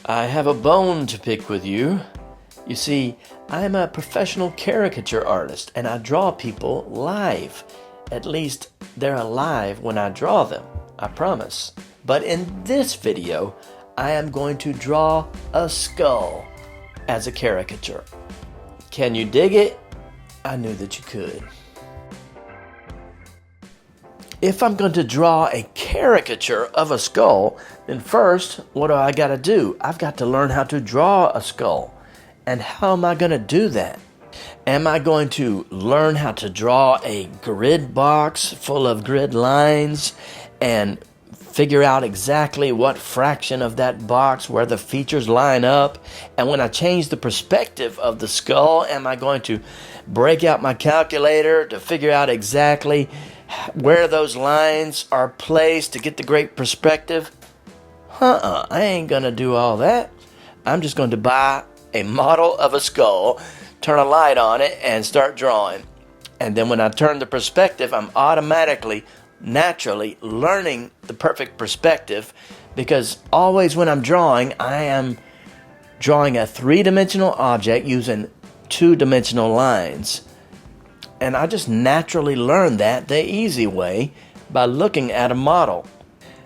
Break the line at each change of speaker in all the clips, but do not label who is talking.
I have a bone to pick with you. You see, I'm a professional caricature artist and I draw people live. At least they're alive when I draw them, I promise. But in this video, I am going to draw a skull as a caricature. Can you dig it? I knew that you could. If I'm going to draw a caricature of a skull, then first, what do I got to do? I've got to learn how to draw a skull. And how am I going to do that? Am I going to learn how to draw a grid box full of grid lines and figure out exactly what fraction of that box where the features line up? And when I change the perspective of the skull, am I going to break out my calculator to figure out exactly where those lines are placed to get the great perspective? I ain't gonna do all that. I'm just going to buy a model of a skull, turn a light on it, and start drawing. And then when I turn the perspective, I'm automatically, naturally learning the perfect perspective, because always when I'm drawing, I am drawing a three-dimensional object using two-dimensional lines. And I just naturally learned that the easy way by looking at a model.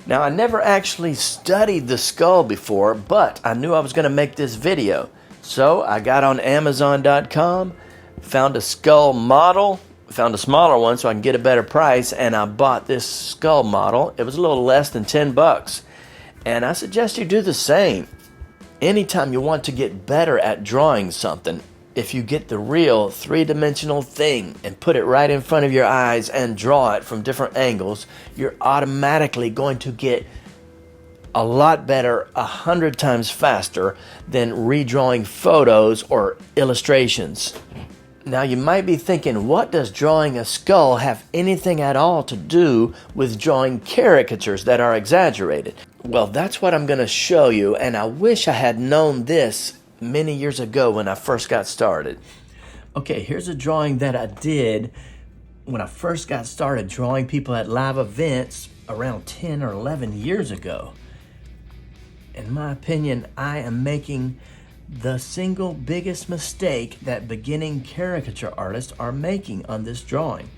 Now, I never actually studied the skull before, but I knew I was going to make this video. So I got on Amazon.com, found a skull model, found a smaller one so I can get a better price, and I bought this skull model. It was a little less than $10. And I suggest you do the same. Anytime you want to get better at drawing something, if you get the real three-dimensional thing and put it right in front of your eyes and draw it from different angles, you're automatically going to get a lot better 100 times faster than redrawing photos or illustrations. Now you might be thinking, what does drawing a skull have anything at all to do with drawing caricatures that are exaggerated? Well, that's what I'm going to show you, and I wish I had known this many years ago when I first got started. Okay, here's a drawing that I did when I first got started drawing people at live events around 10 or 11 years ago. In my opinion, I am making the single biggest mistake that beginning caricature artists are making on this drawing.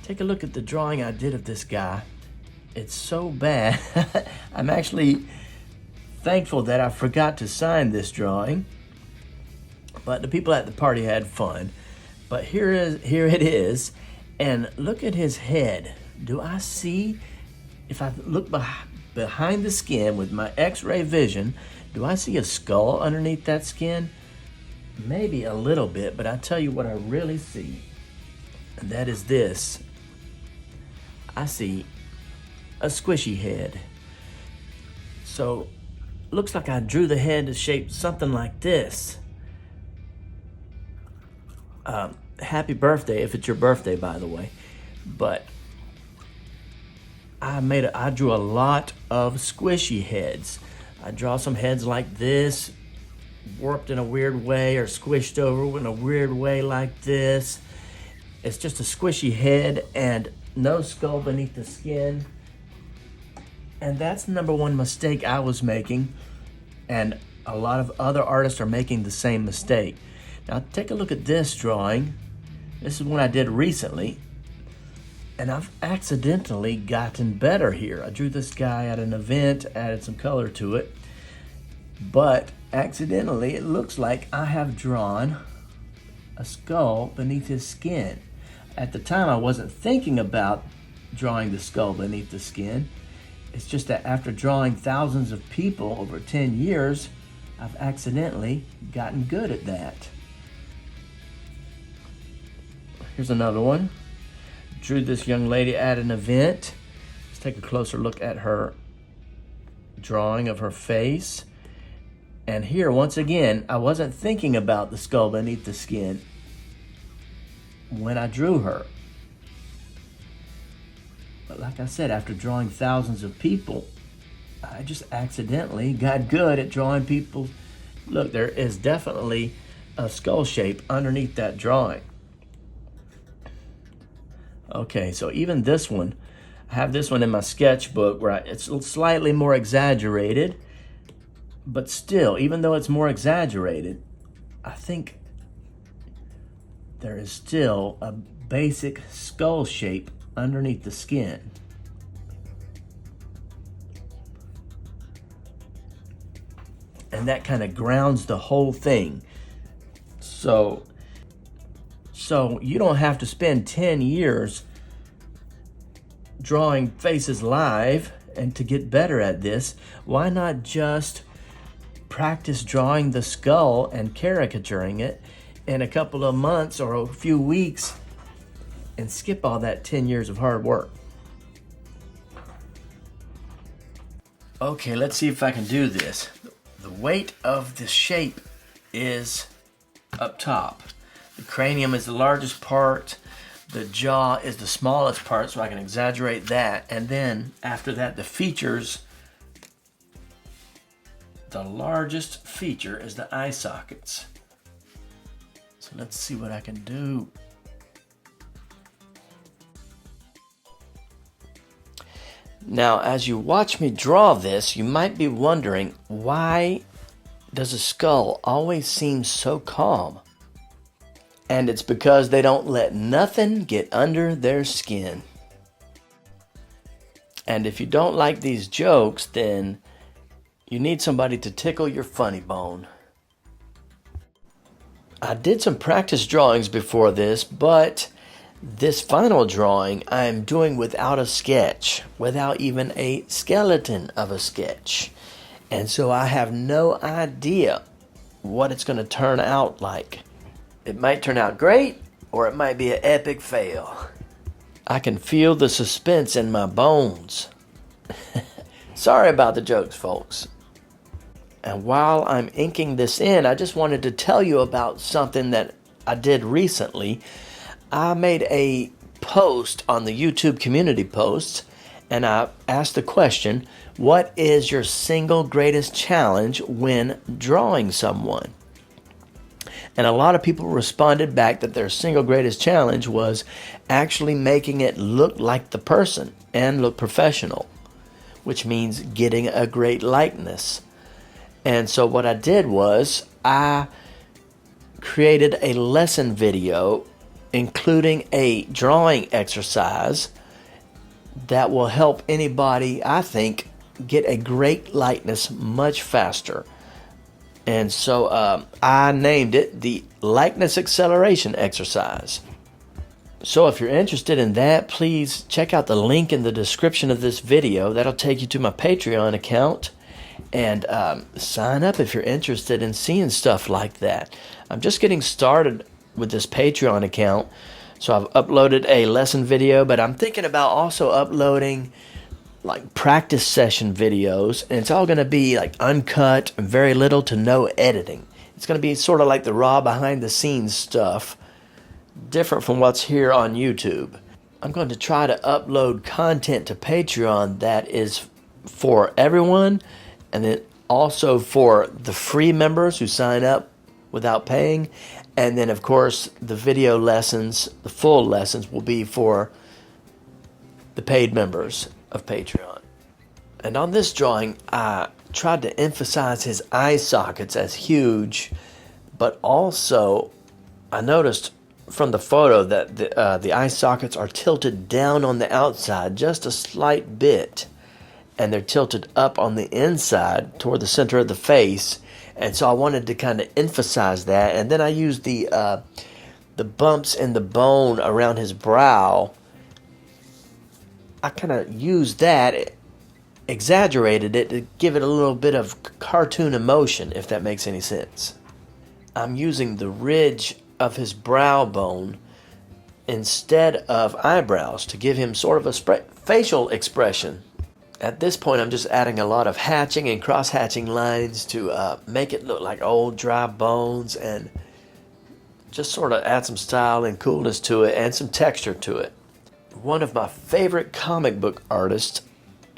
Take a look at the drawing I did of this guy. It's so bad. I'm actually thankful that I forgot to sign this drawing. But the people at the party had fun. But here it is. And look at his head. Do I see, if I look behind the skin with my X-ray vision, do I see a skull underneath that skin? Maybe a little bit, but I tell you what I really see. And that is this. I see a squishy head. So, looks like I drew the head to shape something like this. Happy birthday, if it's your birthday, by the way. But I drew a lot of squishy heads. I draw some heads like this, warped in a weird way, or squished over in a weird way like this. It's just a squishy head and no skull beneath the skin. And that's the number one mistake I was making, and a lot of other artists are making the same mistake. Now take a look at this drawing. This is one I did recently, and I've accidentally gotten better here. I drew this guy at an event, added some color to it, but accidentally it looks like I have drawn a skull beneath his skin. At the time I wasn't thinking about drawing the skull beneath the skin. It's just that after drawing thousands of people over 10 years, I've accidentally gotten good at that. Here's another one. Drew this young lady at an event. Let's take a closer look at her drawing of her face. And here, once again, I wasn't thinking about the skull beneath the skin when I drew her. But like I said, after drawing thousands of people, I just accidentally got good at drawing people. Look, there is definitely a skull shape underneath that drawing. Okay, so even this one, I have this one in my sketchbook where it's slightly more exaggerated, But still, even though it's more exaggerated, I think there is still a basic skull shape underneath the skin. And that kind of grounds the whole thing. So you don't have to spend 10 years drawing faces live and to get better at this. Why not just practice drawing the skull and caricaturing it in a couple of months or a few weeks and skip all that 10 years of hard work? Okay, let's see if I can do this. The weight of the shape is up top. The cranium is the largest part. The jaw is the smallest part, so I can exaggerate that. And then after that, the features. The largest feature is the eye sockets. So let's see what I can do. Now, as you watch me draw this, you might be wondering, why does a skull always seem so calm? And it's because they don't let nothing get under their skin. And if you don't like these jokes, then you need somebody to tickle your funny bone. I did some practice drawings before this, but this final drawing I'm doing without a sketch, without even a skeleton of a sketch. And so I have no idea what it's going to turn out like. It might turn out great, or it might be an epic fail. I can feel the suspense in my bones. Sorry about the jokes, folks. And while I'm inking this in, I just wanted to tell you about something that I did recently. I made a post on the YouTube community posts, and I asked the question, what is your single greatest challenge when drawing someone? And a lot of people responded back that their single greatest challenge was actually making it look like the person and look professional, which means getting a great likeness. And so what I did was I created a lesson video including a drawing exercise that will help anybody, I think, get a great likeness much faster. And so I named it the Likeness Acceleration Exercise. So if you're interested in that, please check out the link in the description of this video. That'll take you to my Patreon account. And sign up if you're interested in seeing stuff like that. I'm just getting started with this Patreon account. So I've uploaded a lesson video, but I'm thinking about also uploading like practice session videos, and it's all going to be like uncut and very little to no editing. It's going to be sort of like the raw behind the scenes stuff, different from what's here on YouTube. I'm going to try to upload content to Patreon that is for everyone, and then also for the free members who sign up without paying. And then of course the video lessons, the full lessons, will be for the paid members of Patreon. And on this drawing, I tried to emphasize his eye sockets as huge, but also I noticed from the photo that the eye sockets are tilted down on the outside just a slight bit, and they're tilted up on the inside toward the center of the face. And so I wanted to kind of emphasize that. And then I used the bumps in the bone around his brow. I kind of used that, exaggerated it to give it a little bit of cartoon emotion, if that makes any sense. I'm using the ridge of his brow bone instead of eyebrows to give him sort of a facial expression. At this point, I'm just adding a lot of hatching and cross-hatching lines to make it look like old dry bones, and just sort of add some style and coolness to it and some texture to it. One of my favorite comic book artists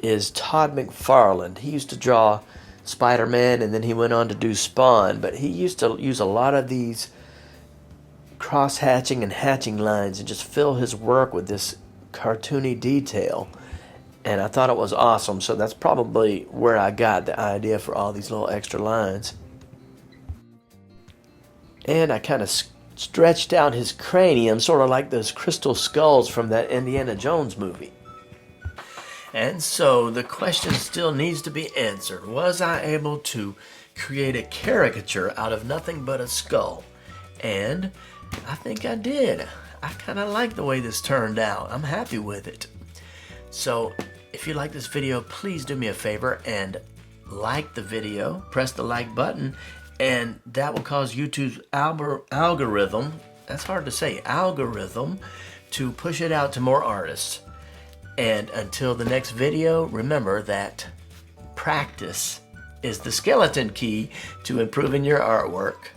is Todd McFarlane. He used to draw Spider-Man, and then he went on to do Spawn, but he used to use a lot of these cross-hatching and hatching lines and just fill his work with this cartoony detail. And I thought it was awesome, so that's probably where I got the idea for all these little extra lines. And I kind of stretched out his cranium, sort of like those crystal skulls from that Indiana Jones movie. And so the question still needs to be answered. Was I able to create a caricature out of nothing but a skull? And I think I did. I kind of like the way this turned out. I'm happy with it. So if you like this video, please do me a favor and like the video. Press the like button, and that will cause YouTube's algorithm, that's hard to say, algorithm, to push it out to more artists. And until the next video, remember that practice is the skeleton key to improving your artwork.